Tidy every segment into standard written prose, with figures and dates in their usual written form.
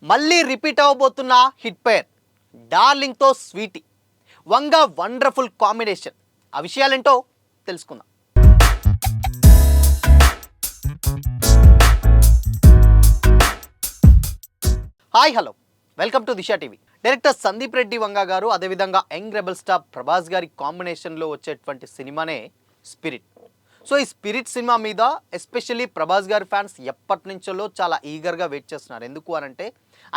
మళ్ళీ రిపీట్ అవ్వబోతున్న hit pair డార్లింగ్తో స్వీటీ వంగ వండర్ఫుల్ కాంబినేషన్. ఆ విషయాలేంటో తెలుసుకుందాం. Hi hello, welcome to Disha TV. Director Sandeep Reddy Vanga garu, అదేవిధంగా యంగ్ రెబల్ స్టార్ ప్రభాస్ గారి కాంబినేషన్లో వచ్చేటువంటి సినిమానే స్పిరిట్. సో ఈ స్పిరిట్ సినిమా మీద ఎస్పెషల్లీ ప్రభాస్ గారి ఫ్యాన్స్ ఎప్పటి నుంచో చాలా ఈగర్గా వెయిట్ చేస్తున్నారు. ఎందుకు అనంటే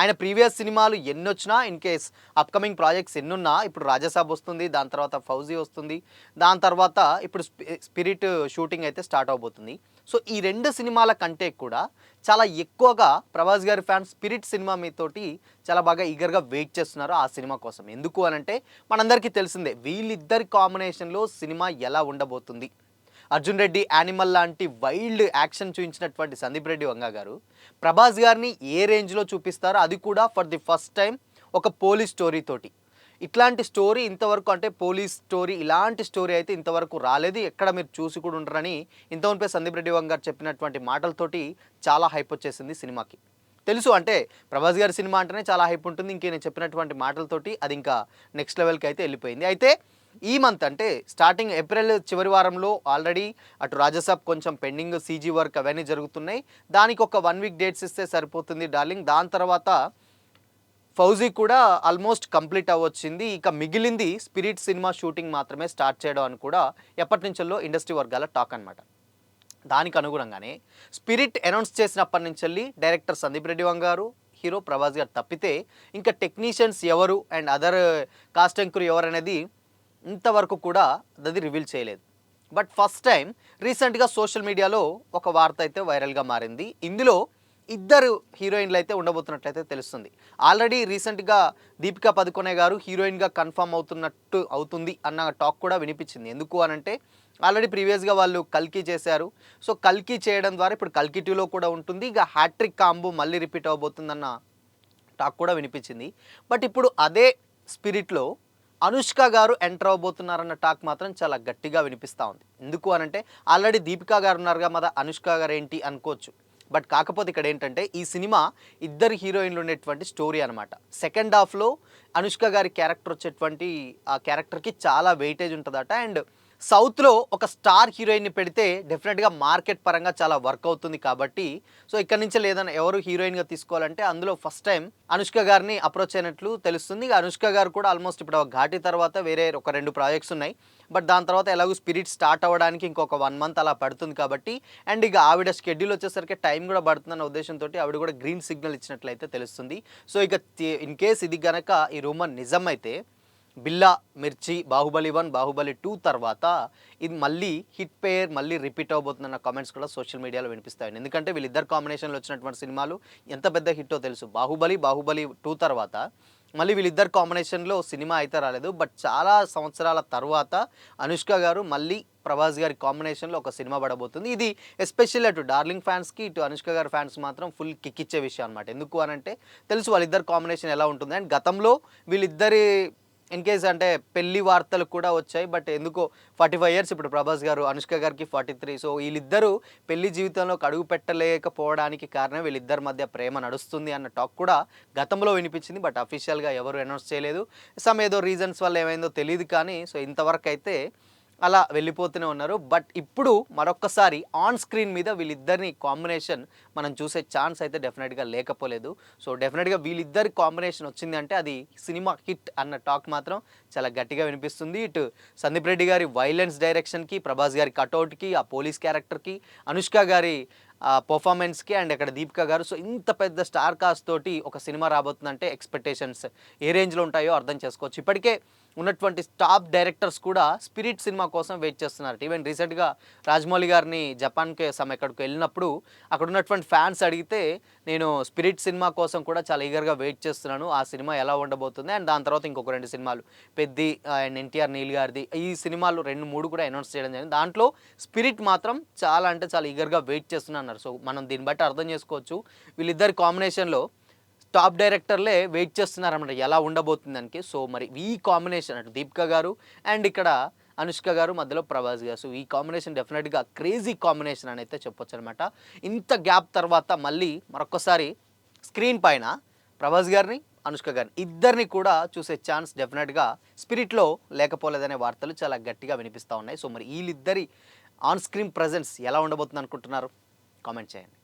ఆయన ప్రీవియస్ సినిమాలు ఎన్నొచ్చినా, ఇన్ కేస్ అప్కమింగ్ ప్రాజెక్ట్స్ ఎన్నున్నా, ఇప్పుడు రాజాసాబ్ వస్తుంది, దాని తర్వాత ఫౌజీ వస్తుంది, దాని తర్వాత ఇప్పుడు స్పిరిట్ షూటింగ్ అయితే స్టార్ట్ అవబోతుంది. సో ఈ రెండు సినిమాల కంటే కూడా చాలా ఎక్కువగా ప్రభాస్ గారి ఫ్యాన్స్ స్పిరిట్ సినిమా మీతోటి చాలా బాగా ఈగర్గా వెయిట్ చేస్తున్నారు ఆ సినిమా కోసం. ఎందుకు అనంటే మనందరికీ తెలిసిందే వీళ్ళిద్దరి కాంబినేషన్లో సినిమా ఎలా ఉండబోతుంది. అర్జున్ రెడ్డి యానిమల్ లాంటి వైల్డ్ యాక్షన్ చూపించినటువంటి సందీప్ రెడ్డి వంగ గారు ప్రభాస్ గారిని ఏ రేంజ్లో చూపిస్తారో, అది కూడా ఫర్ ది ఫస్ట్ టైం ఒక పోలీస్ స్టోరీ తోటి. ఇట్లాంటి స్టోరీ ఇంతవరకు, అంటే పోలీస్ స్టోరీ ఇలాంటి స్టోరీ అయితే ఇంతవరకు రాలేదు, ఎక్కడ మీరు చూసి కూడా ఉంటారని ఇంతవరకు సందీప్ రెడ్డి వంగ గారు చెప్పినటువంటి మాటలతోటి చాలా హైప్ వచ్చేసింది సినిమాకి. తెలుసు, అంటే ప్రభాస్ గారి సినిమా అంటేనే చాలా హైప్ ఉంటుంది. ఇంకే నేను చెప్పినటువంటి మాటలతోటి అది ఇంకా నెక్స్ట్ లెవెల్కి అయితే వెళ్ళిపోయింది. అయితే ఈ మంత్, అంటే స్టార్టింగ్ ఏప్రిల్ చివరి వారంలో ఆల్రెడీ అటు రాజసాబ్ కొంచెం పెండింగ్ సీజీ వర్క్ అవన్నీ జరుగుతున్నాయి. దానికి ఒక 1 వీక్ డేట్స్ ఇస్తే సరిపోతుంది డార్లింగ్. దాని తర్వాత ఫౌజీ కూడా ఆల్మోస్ట్ కంప్లీట్ అవ్వచ్చింది. ఇక మిగిలింది స్పిరిట్ సినిమా షూటింగ్ మాత్రమే స్టార్ట్ చేయడం అని కూడా ఎప్పటి నుంచో ఇండస్ట్రీ వర్గాల టాక్ అనమాట. దానికి అనుగుణంగానే స్పిరిట్ అనౌన్స్ చేసినప్పటి నుంచి డైరెక్టర్ సందీప్ రెడ్డి వంగ గారు, హీరో ప్రభాస్ గారు తప్పితే ఇంకా టెక్నీషియన్స్ ఎవరు and other cost and crew ఎవరు అనేది ఇంతవరకు కూడా అది రివీల్ చేయలేదు. బట్ ఫస్ట్ టైం రీసెంట్గా సోషల్ మీడియాలో ఒక వార్త అయితే వైరల్గా మారింది. ఇందులో ఇద్దరు హీరోయిన్లు అయితే ఉండబోతున్నట్లయితే తెలుస్తుంది. ఆల్రెడీ రీసెంట్గా దీపికా పదుకొనే గారు హీరోయిన్గా కన్ఫర్మ్ అవుతుంది అన్న టాక్ కూడా వినిపించింది. ఎందుకు అనంటే ఆల్రెడీ ప్రీవియస్గా వాళ్ళు కల్కి చేశారు. సో కల్కి చేయడం ద్వారా ఇప్పుడు కల్కి 2లో కూడా ఉంటుంది. ఇక హ్యాట్రిక్ కాంబో మళ్ళీ రిపీట్ అవ్వబోతుందన్న టాక్ కూడా వినిపించింది. బట్ ఇప్పుడు అదే స్పిరిట్లో అనుష్క గారు ఎంటర్ అవ్వబోతున్నారన్న టాక్ మాత్రం చాలా గట్టిగా వినిపిస్తూ ఉంది. ఎందుకు అనంటే ఆల్రెడీ దీపికా గారు ఉన్నారుగా, మరి అనుష్క గారు ఏంటి అనుకోవచ్చు. బట్ కాకపోతే ఇక్కడ ఏంటంటే ఈ సినిమా ఇద్దరు హీరోయిన్లు ఉండేటువంటి స్టోరీ అనమాట. సెకండ్ హాఫ్లో అనుష్క గారి క్యారెక్టర్ వచ్చేటువంటి ఆ క్యారెక్టర్కి చాలా వెయిటేజ్ ఉంటుందట. అండ్ సౌత్లో ఒక స్టార్ హీరోయిన్ని పెడితే డెఫినెట్గా మార్కెట్ పరంగా చాలా వర్క్ అవుతుంది. కాబట్టి సో ఇక్కడ నుంచి లేదన్నా ఎవరు హీరోయిన్గా తీసుకోవాలంటే అందులో ఫస్ట్ టైం అనుష్క గారిని అప్రోచ్ అయినట్లు తెలుస్తుంది. అనుష్క గారు కూడా ఆల్మోస్ట్ ఇప్పుడు ఘాటి తర్వాత వేరే ఒక 2 ప్రాజెక్ట్స్ ఉన్నాయి. బట్ దాని తర్వాత ఎలాగో స్పిరిట్ స్టార్ట్ అవ్వడానికి ఇంకొక 1 మంత్ అలా పడుతుంది కాబట్టి, అండ్ ఇక ఆవిడ షెడ్యూల్ వచ్చేసరికి టైం కూడా పడుతుందన్న ఉద్దేశంతో ఆవిడ కూడా గ్రీన్ సిగ్నల్ ఇచ్చినట్లయితే తెలుస్తుంది. సో ఇక ఇన్ కేస్ ఇది గనక ఈ రూమర్ నిజమైతే బిల్లా, మిర్చి, బాహుబలి 1, బాహుబలి 2 తర్వాత ఇది మళ్ళీ హిట్ పేర్ మళ్ళీ రిపీట్ అవబోతుందన్న కామెంట్స్ కూడా సోషల్ మీడియాలో వినిపిస్తాయి. ఎందుకంటే వీళ్ళిద్దరు కాంబినేషన్లో వచ్చినటువంటి సినిమాలు ఎంత పెద్ద హిట్టో తెలుసు. బాహుబలి 2 తర్వాత మళ్ళీ వీళ్ళిద్దరు కాంబినేషన్లో సినిమా అయితే రాలేదు. బట్ చాలా సంవత్సరాల తర్వాత అనుష్క గారు మళ్ళీ ప్రభాస్ గారి కాంబినేషన్లో ఒక సినిమా పడబోతుంది. ఇది ఎస్పెషల్లీ అటు డార్లింగ్ ఫ్యాన్స్కి, ఇటు అనుష్క గారి ఫ్యాన్స్ మాత్రం ఫుల్ కిక్ ఇచ్చే విషయం అనమాట. ఎందుకు అనంటే తెలుసు వాళ్ళిద్దరు కాంబినేషన్ ఎలా ఉంటుంది. అండ్ గతంలో వీళ్ళిద్దరి ఇన్ కేస్ అంటే పెళ్లి వార్తలు కూడా వచ్చాయి. బట్ ఎందుకో 45 ఇయర్స్ ఇప్పుడు ప్రభాస్ గారు, అనుష్క గారికి 43. సో వీళ్ళిద్దరూ పెళ్లి జీవితంలోకి అడుగు పెట్టలేకపోవడానికి కారణం వీళ్ళిద్దరి మధ్య ప్రేమ నడుస్తుంది అన్న టాక్ కూడా గతంలో వినిపించింది. బట్ అఫీషియల్గా ఎవరు అనౌన్స్ చేయలేదు. ఏదో రీజన్స్ వల్ల ఏమైందో తెలియదు కానీ సో ఇంతవరకు అయితే అలా వెళ్ళిపోతూనే ఉన్నారు. బట్ ఇప్పుడు మరొక్కసారి ఆన్ స్క్రీన్ మీద వీళ్ళిద్దరిని కాంబినేషన్ మనం చూసే ఛాన్స్ అయితే డెఫినెట్గా లేకపోలేదు. సో డెఫినెట్గా వీళ్ళిద్దరి కాంబినేషన్ వచ్చింది అంటే అది సినిమా హిట్ అన్న టాక్ మాత్రం చాలా గట్టిగా వినిపిస్తుంది. ఇటు సందీప్ రెడ్డి గారి వైలెన్స్ డైరెక్షన్కి, ప్రభాస్ గారి కటౌట్కి, ఆ పోలీస్ క్యారెక్టర్కి, అనుష్క గారి పర్ఫార్మెన్స్కి, అండ్ అక్కడ దీపికా గారు, సో ఇంత పెద్ద స్టార్ కాస్ట్ తోటి ఒక సినిమా రాబోతుందంటే ఎక్స్పెక్టేషన్స్ ఏ రేంజ్లో ఉంటాయో అర్థం చేసుకోవచ్చు. ఇప్పటికే ఉన్నటువంటి టాప్ డైరెక్టర్స్ కూడా స్పిరిట్ సినిమా కోసం వెయిట్ చేస్తున్నారు. ఈవెన్ రీసెంట్గా రాజమౌళి గారిని జపాన్కి ఎక్కడికి వెళ్ళినప్పుడు అక్కడ ఉన్నటువంటి ఫ్యాన్స్ అడిగితే నేను స్పిరిట్ సినిమా కోసం కూడా చాలా ఈగర్గా వెయిట్ చేస్తున్నాను, ఆ సినిమా ఎలా ఉండబోతుంది, అండ్ దాని తర్వాత ఇంకొక 2 సినిమాలు పెద్ది అండ్ ఎన్టీఆర్ నీల్ గారిది, ఈ సినిమాలు 2-3 కూడా అనౌన్స్ చేయడం జరిగింది. దాంట్లో స్పిరిట్ మాత్రం చాలా అంటే చాలా ఈగర్గా వెయిట్ చేస్తున్నాను. సో మనం దీన్ని బట్టి అర్థం చేసుకోవచ్చు వీళ్ళిద్దరి కాంబినేషన్లో టాప్ డైరెక్టర్లే వెయిట్ చేస్తున్నారన్నమాట ఎలా ఉండబోతుంది దానికి. సో మరి ఈ కాంబినేషన్ అటు దీపికా గారు అండ్ ఇక్కడ అనుష్క గారు, మధ్యలో ప్రభాస్ గారు, సో ఈ కాంబినేషన్ డెఫినెట్గా క్రేజీ కాంబినేషన్ అని అయితే చెప్పొచ్చు అనమాట. ఇంత గ్యాప్ తర్వాత మళ్ళీ మరొకసారి స్క్రీన్ పైన ప్రభాస్ గారిని, అనుష్క గారిని ఇద్దరిని కూడా చూసే ఛాన్స్ డెఫినెట్గా స్పిరిట్లో లేకపోలేదనే వార్తలు చాలా గట్టిగా వినిపిస్తూ ఉన్నాయి. సో మరి వీళ్ళిద్దరి ఆన్ స్క్రీన్ ప్రజెన్స్ ఎలా ఉండబోతుంది అనుకుంటున్నారు? కామెంట్ చేయండి.